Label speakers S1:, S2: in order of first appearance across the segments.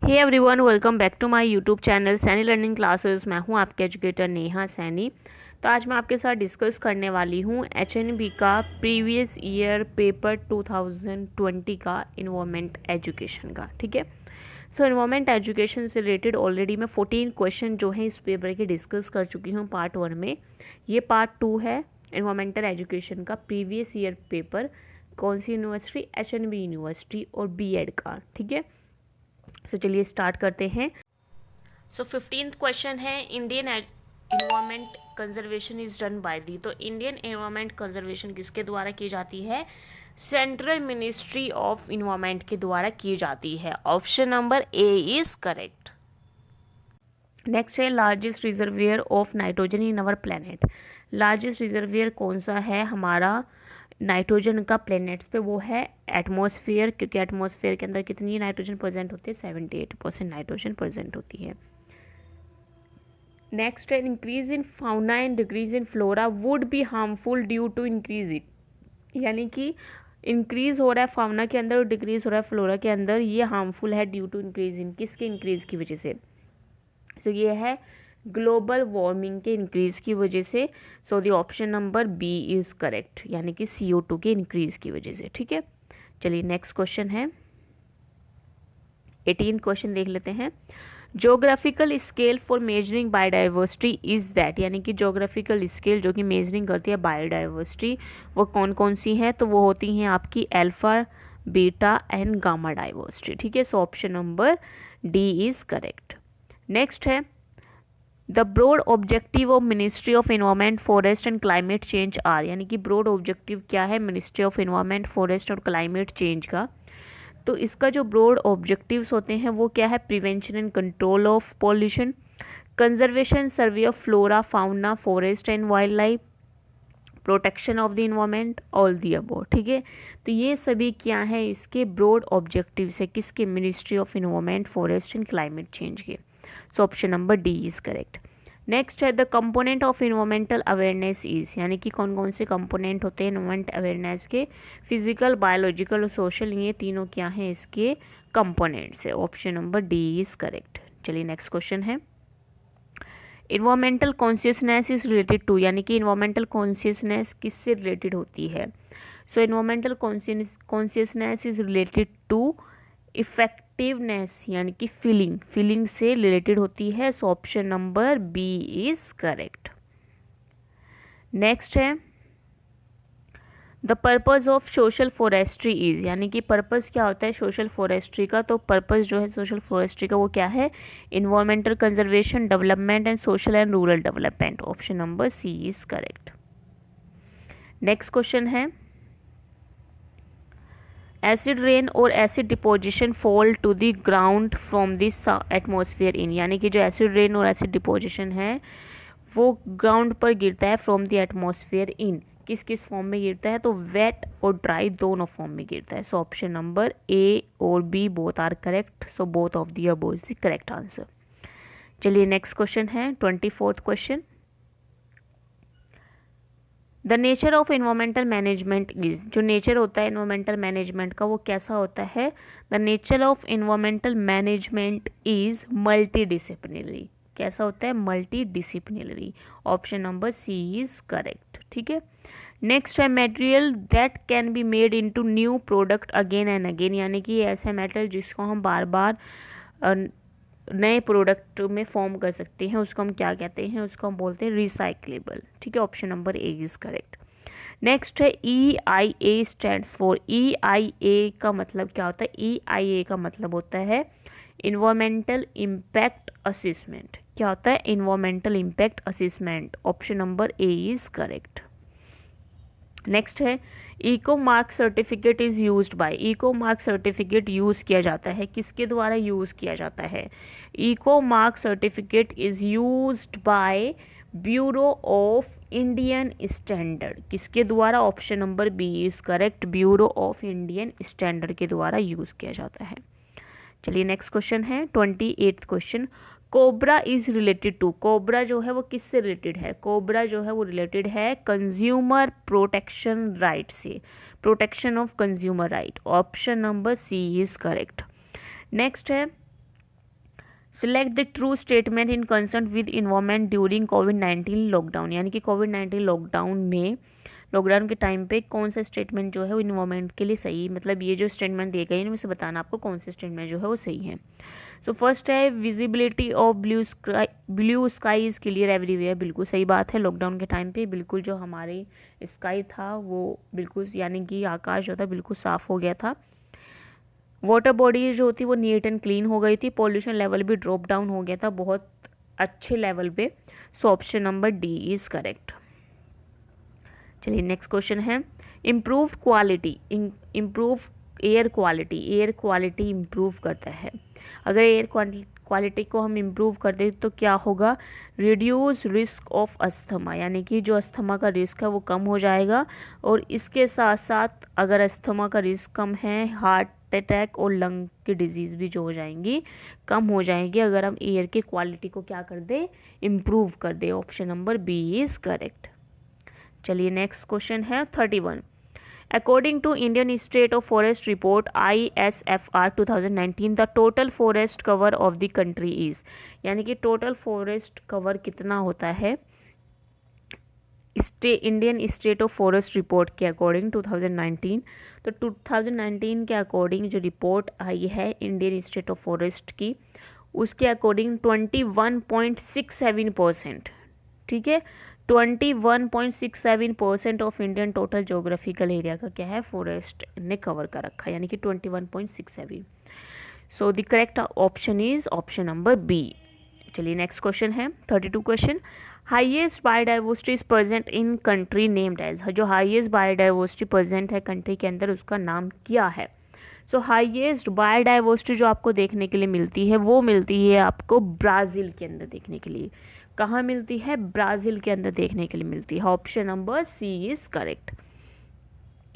S1: Hey everyone, welcome back to my YouTube channel Saini Learning Classes. मैं हूं आपके educator Neha Saini. तो आज मैं आपके साथ डिस्कस करने वाली हूं एचएनबी का प्रीवियस ईयर पेपर 2020 का इन्वायरमेंट एजुकेशन का। ठीक है, सो इन्वायरमेंट एजुकेशन से रिलेटेड ऑलरेडी मैं 14 क्वेश्चन जो है इस पेपर के डिस्कस कर चुकी हूँ पार्ट 1 में। ये पार्ट 2 है इन्वायरमेंटल एजुकेशन का प्रीवियस ईयर पेपर। कौन सी यूनिवर्सिटी? एचएनबी यूनिवर्सिटी और बीएड का। ठीक है, सो चलिए स्टार्ट करते हैं। सो 15th क्वेश्चन है, Indian environment conservation is done by the. तो इंडियन एनवायरमेंट कंजर्वेशन किसके द्वारा की जाती है? सेंट्रल मिनिस्ट्री ऑफ इन्वायरमेंट के द्वारा की जाती है। Option number A is correct. Next है, largest reservoir of nitrogen in our planet. Largest reservoir कौन सा है हमारा नाइट्रोजन का प्लैनेट्स पे? वो है एटमॉस्फेयर, क्योंकि एटमॉस्फेयर के अंदर कितनी नाइट्रोजन प्रेजेंट होती है? 78% नाइट्रोजन प्रेजेंट होती है। नेक्स्ट है, increase in fauna and decrease in flora would be harmful due to increase in. यानी कि इंक्रीज हो रहा है फाउना के अंदर और डिक्रीज हो रहा है फ्लोरा के अंदर, ये हार्मफुल है ड्यू टू इंक्रीज इन। किसके इंक्रीज की वजह से? सो ये है ग्लोबल वार्मिंग के इंक्रीज की वजह से। So the option number B is correct, यानी कि CO2 के इंक्रीज की वजह से। ठीक है, चलिए नेक्स्ट क्वेश्चन है 18 क्वेश्चन देख लेते हैं। Geographical scale for measuring biodiversity is that. यानी कि जोग्राफिकल स्केल जो कि मेजरिंग करती है बायोडाइवर्सिटी, वो कौन कौन सी है? तो वो होती हैं आपकी alpha, beta and gamma diversity. ठीक है, so option number D is correct. Next है, the broad objective of ministry of environment forest and climate change are. यानी कि ब्रॉड ऑब्जेक्टिव क्या है मिनिस्ट्री ऑफ इन्वायरमेंट फॉरेस्ट और क्लाइमेट चेंज का? तो इसका जो ब्रॉड ऑब्जेक्टिव्स होते हैं वो क्या है? Prevention and control of pollution, conservation survey of flora fauna forest and wild life, protection of the environment, all the above. ठीक है, तो ये सभी क्या है इसके ब्रॉड ऑब्जेक्टिव्स है किसके? Ministry of environment forest and climate change के। So option number D is correct. Next है, the component of environmental awareness is. यानी कि कौन कौन से कंपोनेंट होते हैं इन्वायरमेंट अवेयरनेस के? फिजिकल, बायोलॉजिकल और सोशल, ये तीनों क्या हैं इसके कंपोनेंट्स है। Option number D is correct. चलिए नेक्स्ट क्वेश्चन है, environmental consciousness is related to. यानी कि इन्वायरमेंटल कॉन्शियसनेस किससे रिलेटेड होती है? सो environmental consciousness is related to effectiveness, यानी कि फीलिंग से रिलेटेड होती है। So option number B is correct. Next है, the purpose of social forestry is. यानी कि पर्पज क्या होता है सोशल फॉरेस्ट्री का? तो पर्पज जो है सोशल फॉरेस्ट्री का वो क्या है? Environmental conservation, development and social and rural development. Option number C is correct. Next question है, एसिड रेन और acid deposition fall to the ground from this atmosphere in. यानी कि जो एसिड रेन और एसिड डिपोजिशन है वो ground पर गिरता है फ्रॉम द एटमॉस्फेयर इन। किस किस फॉर्म में गिरता है? तो वेट और ड्राई दोनों फॉर्म में गिरता है। सो ऑप्शन नंबर ए और B both are correct. So both of the above is the correct answer. चलिए नेक्स्ट क्वेश्चन है 24th question, the nature of environmental management is. जो नेचर होता है इन्वायरमेंटल मैनेजमेंट का वो कैसा होता है? The nature of environmental management is multidisciplinary. कैसा होता है? Multidisciplinary. Option number C is correct. ठीक है, नेक्स्ट है, material that can be made into new product again and again. यानी कि ऐसा मेटल जिसको हम बार बार नए प्रोडक्ट में फॉर्म कर सकते हैं, उसको हम क्या कहते हैं? उसको हम बोलते हैं रिसाइक्लेबल। ठीक है, option number A is correct. Next है, EIA स्टैंड्स फॉर। EIA का मतलब क्या होता है? EIA का मतलब होता है इन्वायरमेंटल इम्पैक्ट असेसमेंट। क्या होता है? Environmental impact assessment. Option number A is correct. Next है, eco mark certificate is used by. Eco mark certificate use किया जाता है किसके द्वारा यूज किया जाता है? Eco mark certificate is used by bureau of Indian standard. किसके द्वारा? Option number B is correct. Bureau of Indian standard के द्वारा यूज किया जाता है। चलिए नेक्स्ट क्वेश्चन है 28th question, cobra is related to. Cobra जो है वो किससे रिलेटेड है? कोबरा जो है वो रिलेटेड है कंज्यूमर प्रोटेक्शन राइट से। Protection of consumer right. Option number C is correct. Next है, select the true statement in concern with environment during कोविड-19 लॉकडाउन, यानी कि कोविड-19 लॉकडाउन के टाइम पे कौन सा स्टेटमेंट जो है वो इन्वायरमेंट के लिए सही, मतलब ये जो स्टेटमेंट दिए गए हैं इनमें से बताना आपको कौन से स्टेटमेंट जो है वो सही है। सो फर्स्ट है visibility of blue skies clear everywhere, बिल्कुल सही बात है। लॉकडाउन के टाइम पे बिल्कुल जो हमारे स्काई था वो बिल्कुल यानी कि आकाश जो था बिल्कुल साफ हो गया था। वाटर बॉडी जो होती है वो नीट एंड क्लीन हो गई थी। पॉल्यूशन लेवल भी ड्रॉप डाउन हो गया था बहुत अच्छे लेवल पे। सो option number D is correct. चलिए नेक्स्ट क्वेश्चन है improve quality, improve air quality improve करता है। अगर एयर क्वालिटी को हम इम्प्रूव कर दें तो क्या होगा, रिड्यूस रिस्क ऑफ अस्थमा, यानी कि जो अस्थमा का रिस्क है वो कम हो जाएगा। और इसके साथ साथ अगर अस्थमा का रिस्क कम है, हार्ट अटैक और लंग की डिजीज़ भी जो हो जाएंगी कम हो जाएंगी अगर हम एयर की क्वालिटी को क्या कर दे, इम्प्रूव कर दे। Option number B is correct. चलिए नेक्स्ट क्वेश्चन है 31। According to Indian State of Forest Report ISFR 2019, the total forest cover of the country is, यानी कि टोटल फॉरेस्ट कवर कितना होता है Indian state of forest report के according 2019। तो 2019 के अकॉर्डिंग जो रिपोर्ट आई है इंडियन स्टेट ऑफ फॉरेस्ट की, उसके अकॉर्डिंग 21.67%, ठीक है, 21.67% of Indian total geographical area का क्या है, फॉरेस्ट ने कवर कर रखा है, यानी कि 21.67। So the correct option is option number B. चलिए नेक्स्ट क्वेश्चन है 32 question. Highest biodiversity is present in country named as, जो हाईएस्ट बायोडाइवर्सिटी प्रेजेंट है कंट्री के अंदर उसका नाम क्या है। सो हाईएस्ट बायोडाइवर्सिटी जो आपको देखने के लिए मिलती है वो मिलती है आपको ब्राज़ील के अंदर देखने के लिए। कहाँ मिलती है, ब्राज़ील के अंदर देखने के लिए मिलती है। Option number C is correct.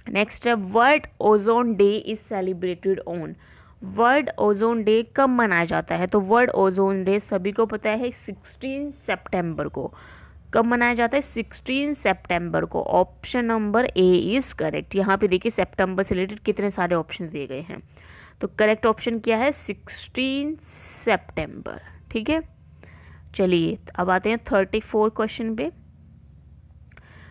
S1: Next है world ozone day is celebrated on, world ozone day कब मनाया जाता है। तो वर्ल्ड ओजोन डे सभी को पता है 16 सितंबर को। कब मनाया जाता है, 16 सितंबर को। Option number A is correct. यहाँ पे देखिए सितंबर से रिलेटेड कितने सारे ऑप्शन दिए गए हैं, तो करेक्ट ऑप्शन क्या है 16 सितंबर, ठीक है। चलिए अब आते हैं 34 क्वेश्चन पे।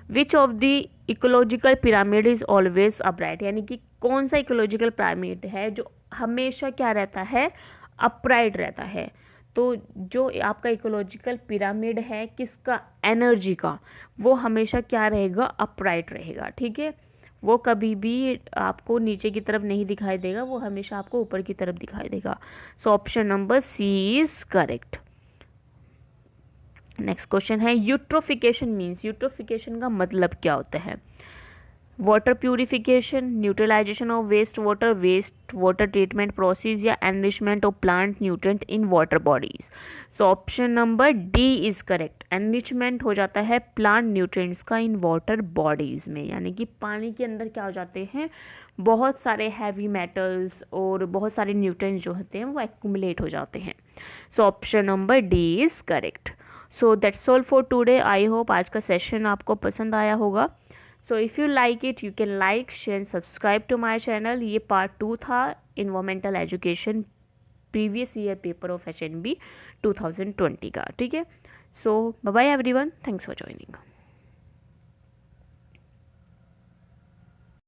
S1: Which of the ecological pyramid is always upright, यानी कि कौन सा इकोलॉजिकल पिरामिड है जो हमेशा क्या रहता है, अपराइट रहता है। तो जो आपका इकोलॉजिकल पिरामिड है किसका, एनर्जी का, वो हमेशा क्या रहेगा, अपराइट रहेगा, ठीक है। वो कभी भी आपको नीचे की तरफ नहीं दिखाई देगा, वो हमेशा आपको ऊपर की तरफ दिखाई देगा। So option number C is correct. Next question है यूट्रोफिकेशन मीन्स, यूट्रोफिकेशन का मतलब क्या होता है। Water purification, neutralization of waste water treatment process, या enrichment of plant nutrient in water bodies. So option number D is correct. Enrichment हो जाता है प्लांट न्यूट्रिएंट्स का इन वाटर बॉडीज में, यानी कि पानी के अंदर क्या हो जाते हैं, बहुत सारे हैवी मेटल्स और बहुत सारे न्यूट्रिएंट्स जो होते हैं वो एक्यूमुलेट हो जाते हैं। So option number D is correct. So that's all for today. I hope आज का सेशन आपको पसंद आया होगा। So if you like it you can like share and subscribe to my channel. ये पार्ट 2 था environmental education previous year paper of HNB 2020 का, ठीक है। So bye bye everyone, thanks for joining.